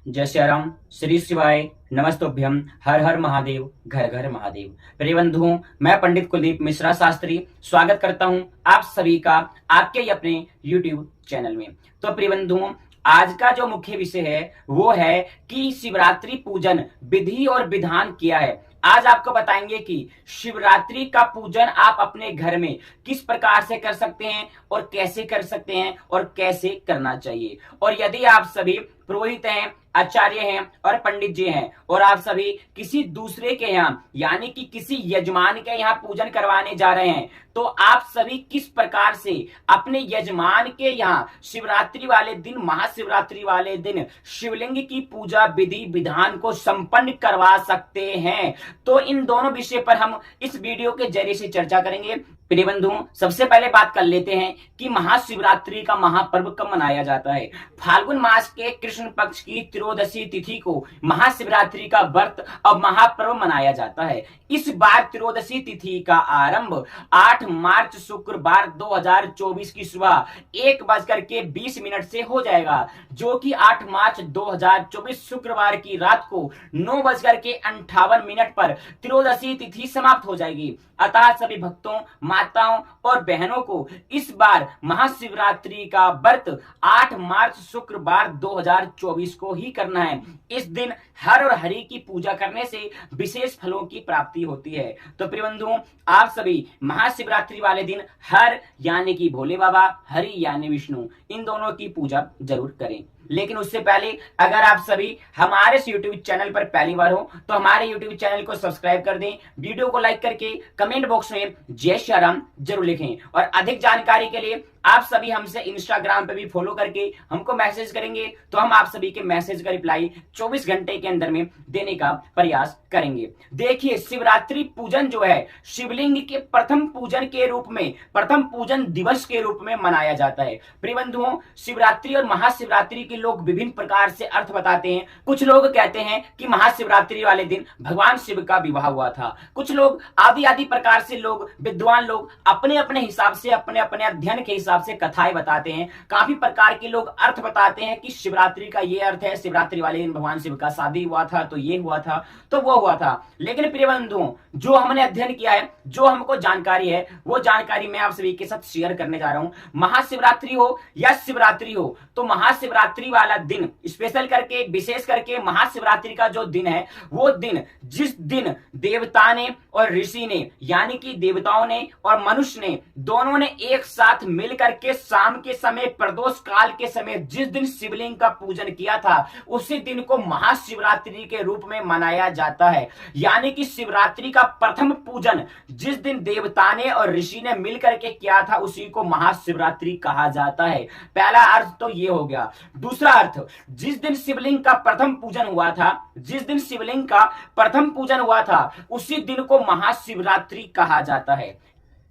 जय श्री राम, श्री शिवाय, नमस्तोभ्यम, हर हर महादेव, घर घर महादेव। प्रिय बंधुओं, मैं पंडित कुलदीप मिश्रा शास्त्री स्वागत करता हूं आप सभी का आपके ही अपने YouTube चैनल में। तो प्रिय बंधुओं, आज का जो मुख्य विषय है वो है कि शिवरात्रि पूजन विधि और विधान क्या है। आज आपको बताएंगे कि शिवरात्रि का पूजन आप अपने घर में किस प्रकार से कर सकते हैं और कैसे कर सकते हैं और कैसे करना चाहिए। और यदि आप सभी पुरोहित हैं, आचार्य हैं और पंडित जी हैं और आप सभी किसी दूसरे के यहाँ यानी कि किसी यजमान के यहाँ पूजन करवाने जा रहे हैं, तो आप सभी किस प्रकार से अपने यजमान के यहाँ शिवरात्रि वाले दिन, महाशिवरात्रि वाले दिन शिवलिंग की पूजा विधि विधान को संपन्न करवा सकते हैं। तो इन दोनों विषय पर हम इस वीडियो के जरिए से चर्चा करेंगे। प्रिय बंधुओं, सबसे पहले बात कर लेते हैं कि महाशिवरात्रि का महापर्व कब मनाया जाता है। फाल्गुन मास के कृष्ण पक्ष की त्रयोदशी तिथि को महाशिवरात्रि का व्रत और महापर्व मनाया जाता है। इस बार त्रयोदशी तिथि का आरंभ 8 मार्च शुक्रवार 2024 की सुबह 1:20 से हो जाएगा, जो कि 8 मार्च 2024 शुक्रवार की रात को 9:58 पर त्रयोदशी तिथि समाप्त हो जाएगी। अतः सभी भक्तों, माताओं और बहनों को इस बार महाशिवरात्रि का व्रत 8 मार्च शुक्रवार 2024 को ही करना है। इस दिन हर और हरि की पूजा करने से विशेष फलों की प्राप्ति होती है। तो प्रिय बंधुओं, आप सभी महाशिवरात्रि वाले दिन हर यानी कि भोले बाबा, हरि यानी विष्णु, इन दोनों की पूजा जरूर करें। लेकिन उससे पहले अगर आप सभी हमारे इस YouTube चैनल पर पहली बार हो तो हमारे YouTube चैनल को सब्सक्राइब कर दें, वीडियो को लाइक करके कमेंट बॉक्स में जय श्री राम जरूर लिखें। और अधिक जानकारी के लिए आप सभी हमसे इंस्टाग्राम पे भी फॉलो करके हमको मैसेज करेंगे तो हम आप सभी के मैसेज का रिप्लाई 24 घंटे के अंदर में देने का प्रयास करेंगे। देखिए, शिवरात्रि पूजन जो है शिवलिंग के प्रथम पूजन के रूप में, प्रथम पूजन दिवस के रूप में मनाया जाता है। प्रिय बंधुओं, शिवरात्रि और महाशिवरात्रि के लोग विभिन्न प्रकार से अर्थ बताते हैं। कुछ लोग कहते हैं कि महाशिवरात्रि वाले दिन भगवान शिव का विवाह हुआ था। कुछ लोग आदि आदि प्रकार से लोग, विद्वान लोग अपने अपने हिसाब से, अपने अपने अध्ययन के हिसाब से कथाएं बताते हैं। काफी प्रकार के लोग अर्थ बताते हैं कि शिवरात्रि का ये अर्थ है, शिवरात्रि वाले दिन भगवान शिव का शादी हुआ था, तो ये हुआ था, तो वो हुआ था। लेकिन प्रिय बंधुओं, जो हमने अध्ययन किया है, जो हमको जानकारी है, वो जानकारी मैं आप सभी के साथ शेयर करने जा रहा हूं। महाशिवरात्रि हो या शिवरात्रि हो, तो महाशिवरात्रि वाला दिन स्पेशल करके, विशेष करके महाशिवरात्रि का जो दिन है, वो दिन जिस दिन देवता ने और ऋषि ने यानी कि देवताओं ने और मनुष्य ने दोनों ने एक साथ मिलकर के शाम के समय, प्रदोष काल के समय जिस दिन शिवलिंग का पूजन किया था, उसी दिन को महाशिवरात्रि के रूप में मनाया जाता है। यानी कि शिवरात्रि का प्रथम पूजन जिस दिन देवता ने और ऋषि ने मिलकर के किया था, उसी को महाशिवरात्रि कहा जाता है। पहला अर्थ तो ये हो गया। दूसरा अर्थ, जिस दिन शिवलिंग का प्रथम पूजन हुआ था, जिस दिन शिवलिंग का प्रथम पूजन हुआ था, उसी दिन को महाशिवरात्रि कहा जाता है।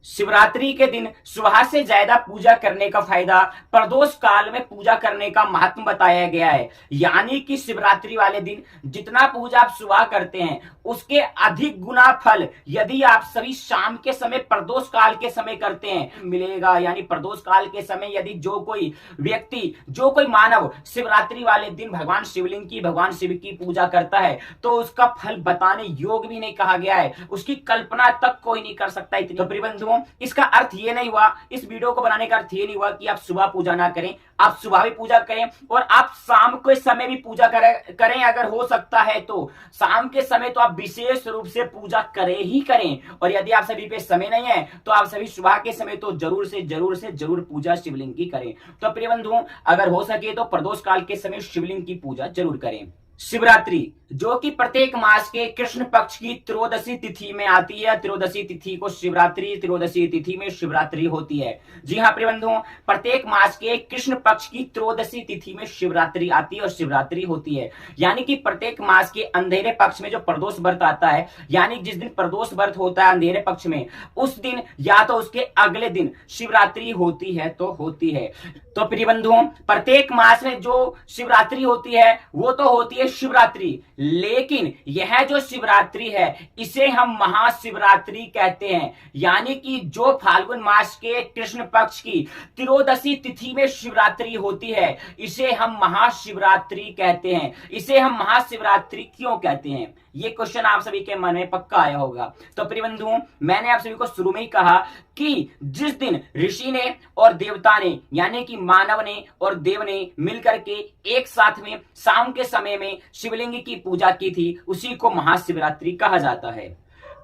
शिवरात्रि के दिन सुबह से ज्यादा पूजा करने का फायदा प्रदोष काल में पूजा करने का महत्व बताया गया है। यानी कि शिवरात्रि वाले दिन जितना पूजा आप सुबह करते हैं, उसके अधिक गुना फल यदि आप सभी शाम के समय, प्रदोष काल के समय करते हैं, मिलेगा। यानी प्रदोष काल के समय यदि जो कोई व्यक्ति, जो कोई मानव शिवरात्रि वाले दिन भगवान शिवलिंग की, भगवान शिव की पूजा करता है, तो उसका फल बताने योग्य भी नहीं कहा गया है, उसकी कल्पना तक कोई नहीं कर सकता। इतनी तो प्रिय बंधुओं, इसका अर्थ ये नहीं हुआ, इस वीडियो को बनाने का अर्थ ये नहीं हुआ कि आप सुबह पूजा ना करें। आप सुबह भी पूजा करें और आप शाम के समय भी पूजा करें अगर हो सकता है तो। शाम के समय तो आप विशेष रूप से पूजा करें ही करें, और यदि आप सभी पे समय नहीं है तो आप सभी सुबह के समय तो जरूर से जरूर पूजा शिवलिंग की करें। तो प्रिय बंधुओं, अगर हो सके तो प्रदोष काल के समय शिवलिंग की पूजा जरूर करें। शिवरात्रि जो कि प्रत्येक मास के कृष्ण पक्ष की त्रयोदशी तिथि में आती है, त्रयोदशी तिथि को शिवरात्रि, त्रयोदशी तिथि में शिवरात्रि होती है। जी हाँ प्रिय बंधुओं, प्रत्येक मास के कृष्ण पक्ष की त्रयोदशी तिथि में शिवरात्रि आती है और शिवरात्रि होती है। यानी कि प्रत्येक मास के अंधेरे पक्ष में जो प्रदोष व्रत आता है, यानी जिस दिन प्रदोष व्रत होता है अंधेरे पक्ष में, उस दिन या तो उसके अगले दिन शिवरात्रि होती है तो होती है। तो प्रिय बंधुओं, प्रत्येक मास में जो शिवरात्रि होती है वो तो होती है शिवरात्रि, लेकिन यह जो शिवरात्रि है इसे हम महाशिवरात्रि कहते हैं, यानी कि जो फाल्गुन मास के कृष्ण पक्ष की त्रयोदशी तिथि में शिवरात्रि होती है इसे हम महाशिवरात्रि कहते हैं। इसे हम महाशिवरात्रि क्यों कहते हैं, ये क्वेश्चन आप सभी के मन में पक्का आया होगा। तो प्रिय बंधुओं, मैंने आप सभी को शुरू में ही कहा कि जिस दिन ऋषि ने और देवता ने यानी कि मानव ने और देव ने मिलकर के एक साथ में शाम के समय में शिवलिंग की पूजा की थी उसी को महाशिवरात्रि कहा जाता है।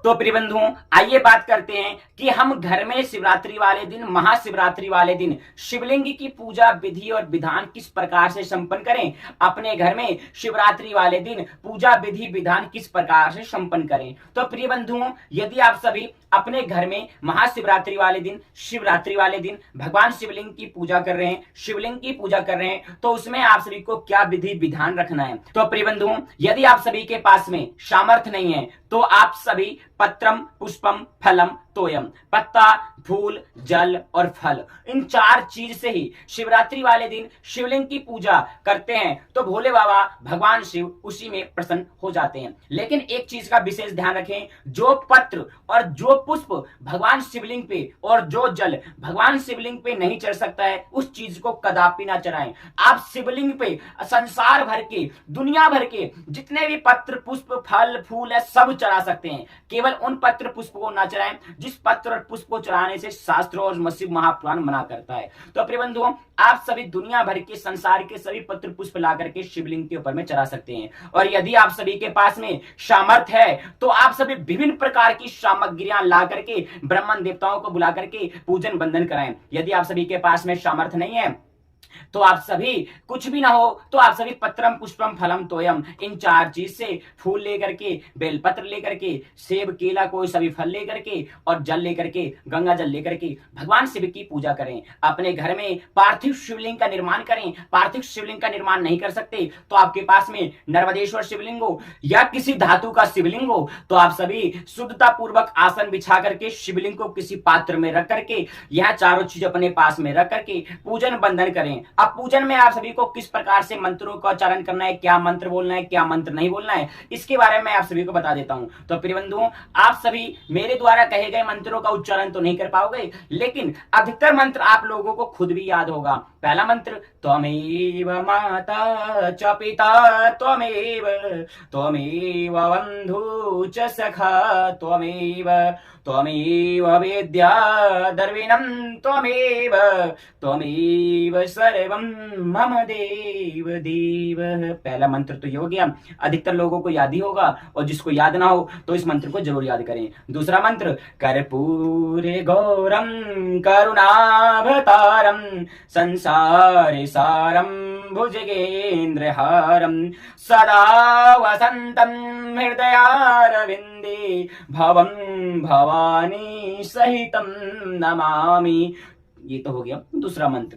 तो प्रिय बंधुओं, आइए बात करते हैं कि हम घर में शिवरात्रि वाले दिन, महाशिवरात्रि वाले दिन शिवलिंग की पूजा विधि और विधान किस प्रकार से संपन्न करें। अपने घर में शिवरात्रि वाले दिन पूजा विधि विधान किस प्रकार से संपन्न करें। तो प्रिय बंधुओं, यदि आप सभी अपने घर में महाशिवरात्रि वाले दिन, शिवरात्रि वाले दिन भगवान शिवलिंग की पूजा कर रहे हैं, शिवलिंग की पूजा कर रहे हैं, तो उसमें आप सभी को क्या विधि विधान रखना है। तो प्रिय बंधुओं, यदि आप सभी के पास में सामर्थ्य नहीं है तो आप सभी पत्रम पुष्पम फलम तोयम, पत्ता, फूल, जल और फल, इन 4 चीज से ही शिवरात्रि वाले दिन शिवलिंग की पूजा करते हैं तो भोले बाबा भगवान शिव उसी में प्रसन्न हो जाते हैं। लेकिन एक चीज का विशेष ध्यान रखें, जो पत्र और जो पुष्प भगवान शिवलिंग पे और जो जल भगवान शिवलिंग पे नहीं चढ़ सकता है उस चीज को कदापि ना चढ़ाएं। आप शिवलिंग पे संसार भर के, दुनिया भर के जितने भी पत्र पुष्प फल फूल है सब चढ़ा सकते हैं, केवल उन पत्र पुष्प को ना चढ़ाएं जिस पत्र और पुष्प को चढ़ाने से शास्त्रों और मसीह महापुराण मना करता है। तो प्रिय बंधुओं, आप सभी दुनिया भर के संसार के सभी पत्र पुष्प ला करके शिवलिंग के ऊपर में चढ़ा सकते हैं। और यदि आप सभी के पास में सामर्थ्य है तो आप सभी विभिन्न प्रकार की सामग्रियां ला करके ब्राह्मण देवताओं को बुला करके पूजन बंधन कराएं। यदि आप सभी के पास में सामर्थ्य नहीं है तो आप सभी कुछ भी ना हो तो आप सभी पत्रम पुष्पम फलम तोयम, इन 4 चीज से फूल लेकर के, बेलपत्र लेकर के, सेब केला कोई सभी फल लेकर के और जल लेकर के, गंगा जल लेकर के भगवान शिव की पूजा करें। अपने घर में पार्थिव शिवलिंग का निर्माण करें। पार्थिव शिवलिंग का निर्माण नहीं कर सकते तो आपके पास में नर्मदेश्वर शिवलिंग हो या किसी धातु का शिवलिंग हो तो आप सभी शुद्धता पूर्वक आसन बिछा करके शिवलिंग को किसी पात्र में रख करके यह 4 चीज अपने पास में रख करके पूजन बंधन करें। अब पूजन में आप सभी को किस प्रकार से मंत्रों का उच्चारण करना है, क्या मंत्र बोलना है, क्या मंत्र नहीं बोलना है, इसके बारे में आप सभी को बता देता हूं। तो प्रिय बंधुओं, आप सभी मेरे द्वारा कहे गए मंत्रों का उच्चारण तो नहीं कर पाओगे, लेकिन अधिकतर मंत्र आप लोगों को खुद भी याद होगा। पहला मंत्र त्वमेव माता च पिता त्वमेव, त्वमेव बंधु च सखा त्वमेव, त्वमेव विद्या द्रविणं त्वमेव, त्वमेव सर्वं मम देव देव। पहला मंत्र तो ये हो गया, अधिकतर लोगों को याद ही होगा और जिसको याद ना हो तो इस मंत्र को जरूर याद करें। दूसरा मंत्र कर्पूरे गौरम करुणावतारम संसारे सारम भुजगेन्द्रहारम सदा वसंतम हृदयारविंदे भवं भवानी सहितम नमामि। ये तो हो गया दूसरा मंत्र।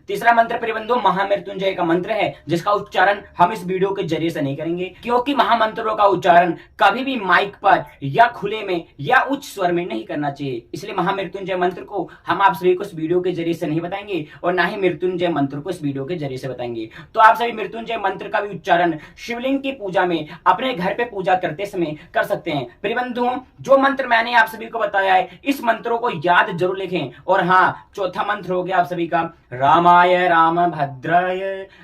तीसरा मंत्र प्रिय बंधुओं महामृत्युंजय का मंत्र है, जिसका उच्चारण हम इस वीडियो के जरिए से नहीं करेंगे क्योंकि महामंत्रों का उच्चारण कभी भी माइक पर या खुले में या उच्च स्वर में नहीं करना चाहिए। इसलिए महामृत्युंजय मंत्र को हम आप सभी को इस वीडियो के जरिए से नहीं बताएंगे और ना ही मृत्युंजय मंत्र को इस वीडियो के जरिए से बताएंगे। तो आप सभी मृत्युंजय मंत्र का भी उच्चारण शिवलिंग की पूजा में अपने घर पे पूजा करते समय कर सकते हैं। प्रिय बंधुओं, जो मंत्र मैंने आप सभी को बताया है इस मंत्रों को याद जरूर लिखें। और हाँ, चौथा मंत्र हो गया आप सभी का रामाय रामभद्राय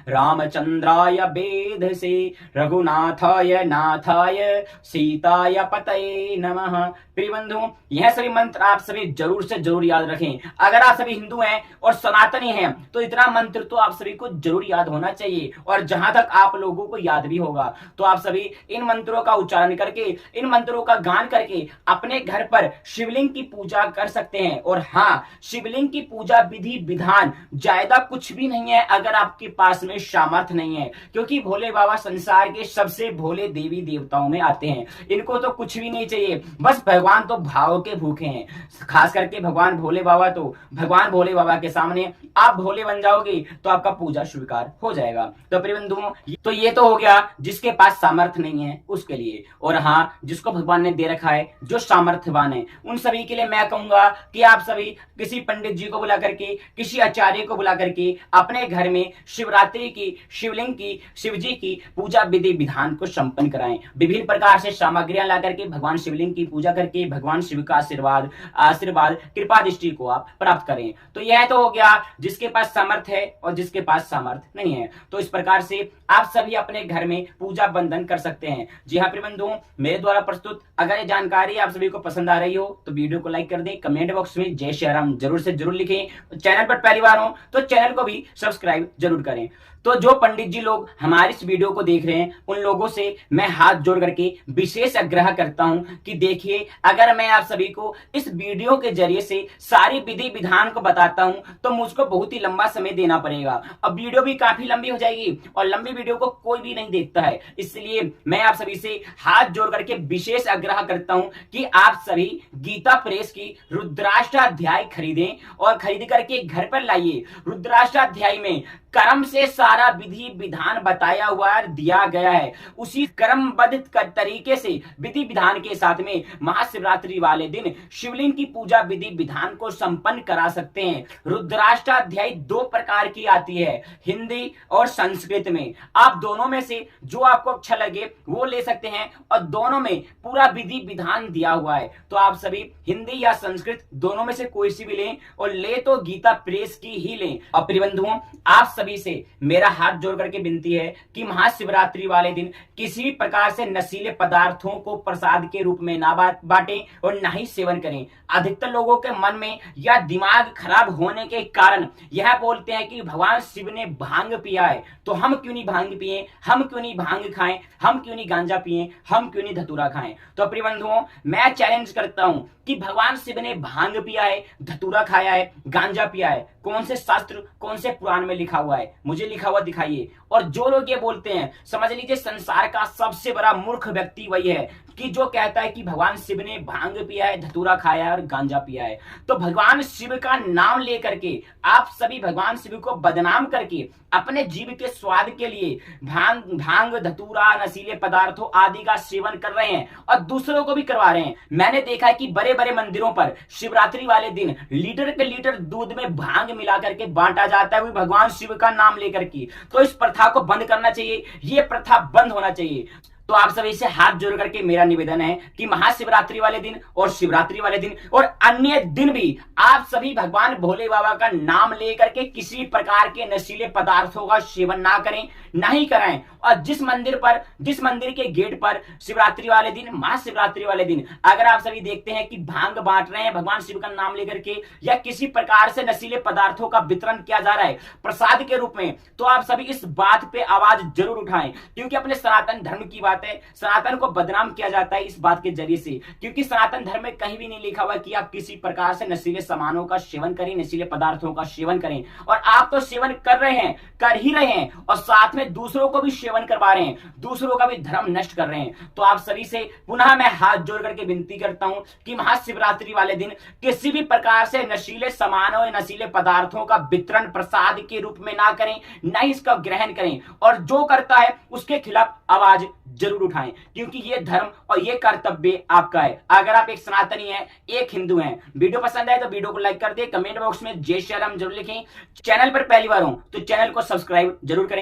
रामचंद्राय वेधसे रघुनाथाय नाथाय सीताय पतये नमः। प्रिय बंधुओं, यह सभी मंत्र आप सभी जरूर से जरूर याद रखें। अगर आप सभी हिंदू हैं और सनातनी हैं तो इतना मंत्र तो आप सभी को जरूर याद होना चाहिए। और जहां तक आप लोगों को याद भी होगा तो आप सभी इन मंत्रों का उच्चारण करके, इन मंत्रों का गान करके अपने घर पर शिवलिंग की पूजा कर सकते हैं। और हाँ, शिवलिंग की पूजा विधि विधान ज्यादा कुछ भी नहीं है अगर आपके पास में सामर्थ्य नहीं है, क्योंकि भोले बाबा संसार के सबसे भोले देवी देवताओं में आते हैं। इनको तो कुछ भी नहीं चाहिए, बस भगवान तो भाव के भूखे हैं। खास करके भगवान भोले बाबा के सामने आप भोले बन जाओगे तो आपका पूजा स्वीकार हो जाएगा। तो प्रिय बंधुओं, तो ये तो हो गया जिसके पास सामर्थ्य नहीं है उसके लिए। और हाँ, जिसको भगवान ने दे रखा है, जो सामर्थ्यवान है, उन सभी के लिए मैं कहूंगा कि आप सभी किसी पंडित जी को बुला करके, किसी आचार्य को बुला करके करके अपने घर में शिवरात्रि की, शिवलिंग की, शिव जी की पूजा विधि विधान को संपन्न कराएं। विभिन्न प्रकार से सामग्रियां ला करके भगवान शिवलिंग की पूजा करके भगवान शिव का आशीर्वाद कृपा दृष्टि को आप प्राप्त करें। तो यह तो हो गया जिसके पास सामर्थ्य है और जिसके पास सामर्थ्य नहीं है। तो इस प्रकार से आप सभी अपने घर में पूजा बंधन कर सकते हैं। जी हाँ प्रिय बंधुओं, मेरे द्वारा प्रस्तुत अगर ये जानकारी आप सभी को पसंद आ रही हो तो वीडियो को लाइक कर दें, कमेंट बॉक्स में जय श्री राम जरूर से जरूर लिखें। चैनल पर पहली बार हो तो चैनल को भी सब्सक्राइब जरूर करें। तो जो पंडित जी लोग हमारी इस वीडियो को देख रहे हैं उन लोगों से मैं हाथ जोड़ करके विशेष आग्रह करता हूं कि देखिए, अगर मैं आप सभी को इस वीडियो के जरिए से सारी विधि विधान को बताता हूं तो मुझको बहुत ही लंबा समय देना पड़ेगा। अब वीडियो भी काफी लंबी हो जाएगी और लंबी वीडियो को कोई भी नहीं देखता है, इसलिए मैं आप सभी से हाथ जोड़ करके विशेष आग्रह करता हूं कि आप सभी गीता प्रेस की रुद्राष्टाध्याय खरीदें और खरीद करके घर पर लाइए। रुद्राष्टाध्याय में कर्म से सारा विधि विधान बताया हुआ दिया गया है। उसी क्रमबद्ध तरीके से विधि विधान के साथ में महाशिवरात्रि वाले दिन शिवलिंग की पूजा विधि विधान को संपन्न करा सकते हैं। रुद्राष्टाध्याय 2 प्रकार की आती है, हिंदी और संस्कृत में। आप दोनों में से जो आपको अच्छा लगे वो ले सकते हैं और दोनों में पूरा विधि विधान दिया हुआ है। तो आप सभी हिंदी या संस्कृत दोनों में से कोई सी भी लें और ले तो गीता प्रेस की ही लें। और प्रिय बंधुओं, आप सभी से मेरा हाथ जोड़ करके विनती है कि महाशिवरात्रि वाले दिन किसी भी प्रकार से नशीले पदार्थों को प्रसाद के रूप में ना बांटें और ना ही सेवन करें। अधिकतर लोगों के मन में या दिमाग खराब होने के कारण यह बोलते हैं कि भगवान शिव ने भांग पिया है तो हम क्यों नहीं भांग पिए, हम क्यों नहीं भांग खाएं, हम क्यों नहीं गांजा पिए, हम क्यों नहीं धतूरा खाएं। तो प्रिय बंधुओं, मैं चैलेंज करता हूं कि भगवान शिव ने भांग पिया है, धतूरा खाया है, गांजा पिया है, कौन से शास्त्र, कौन से पुराण में लिखा हुआ है? मुझे लिखा हुआ दिखाइए। और जो लोग ये बोलते हैं, समझ लीजिए संसार का सबसे बड़ा मूर्ख व्यक्ति वही है कि जो कहता है कि भगवान शिव ने भांग पिया है, धतूरा खाया है और गांजा पिया है। तो भगवान शिव का नाम लेकर के आप सभी भगवान शिव को बदनाम करके अपने जीव के स्वाद के लिए भांग, धतूरा, नशीले पदार्थों आदि का सेवन कर रहे हैं और दूसरों को भी करवा रहे हैं। मैंने देखा है कि बड़े बड़े मंदिरों पर शिवरात्रि वाले दिन लीटर के लीटर दूध में भांग मिला करके बांटा जाता है, वो भगवान शिव का नाम लेकर के। तो इस प्रथा को बंद करना चाहिए, ये प्रथा बंद होना चाहिए। तो आप सभी से हाथ जोड़ करके मेरा निवेदन है कि महाशिवरात्रि वाले दिन और शिवरात्रि वाले दिन और अन्य दिन भी आप सभी भगवान भोले बाबा का नाम लेकर के किसी प्रकार के नशीले पदार्थों का सेवन ना करें, ना ही कराएं। और जिस मंदिर के गेट पर शिवरात्रि वाले दिन, महाशिवरात्रि वाले दिन अगर आप सभी देखते हैं कि भांग बांट रहे हैं भगवान शिव का नाम लेकर के या किसी प्रकार से नशीले पदार्थों का वितरण किया जा रहा है प्रसाद के रूप में, तो आप सभी इस बात पे आवाज जरूर उठाएं। क्योंकि अपने सनातन धर्म की बात है, सनातन को बदनाम किया जाता है इस बात के जरिए से, क्योंकि सनातन धर्म में कहीं भी नहीं लिखा हुआ कि आप किसी प्रकार से नशीले सामानों का सेवन करें, नशीले पदार्थों का सेवन करें। और आप तो सेवन कर रहे हैं, कर ही रहे हैं और साथ में दूसरों को भी सेवन करवा रहे हैं, दूसरों का भी धर्म नष्ट कर रहे हैं। तो आप सभी से पुनः मैं हाथ जोड़ करके विनती करता हूं कि महाशिवरात्रि वाले दिन किसी भी प्रकार से नशीले सामानों या नशीले पदार्थों का वितरण प्रसाद के रूप में ना करें, ना ही इसका ग्रहण करें। और जो करता है उसके खिलाफ आवाज जरूर उठाएं, क्योंकि ये धर्म और ये कर्तव्य आपका है। अगर आप एक सनातनी हैं, एक हिंदू हैं, वीडियो पसंद आए तो वीडियो को लाइक कर दे, कमेंट बॉक्स में जय श्री राम जरूर लिखें। चैनल पर पहली बार हो तो चैनल को सब्सक्राइब जरूर करें।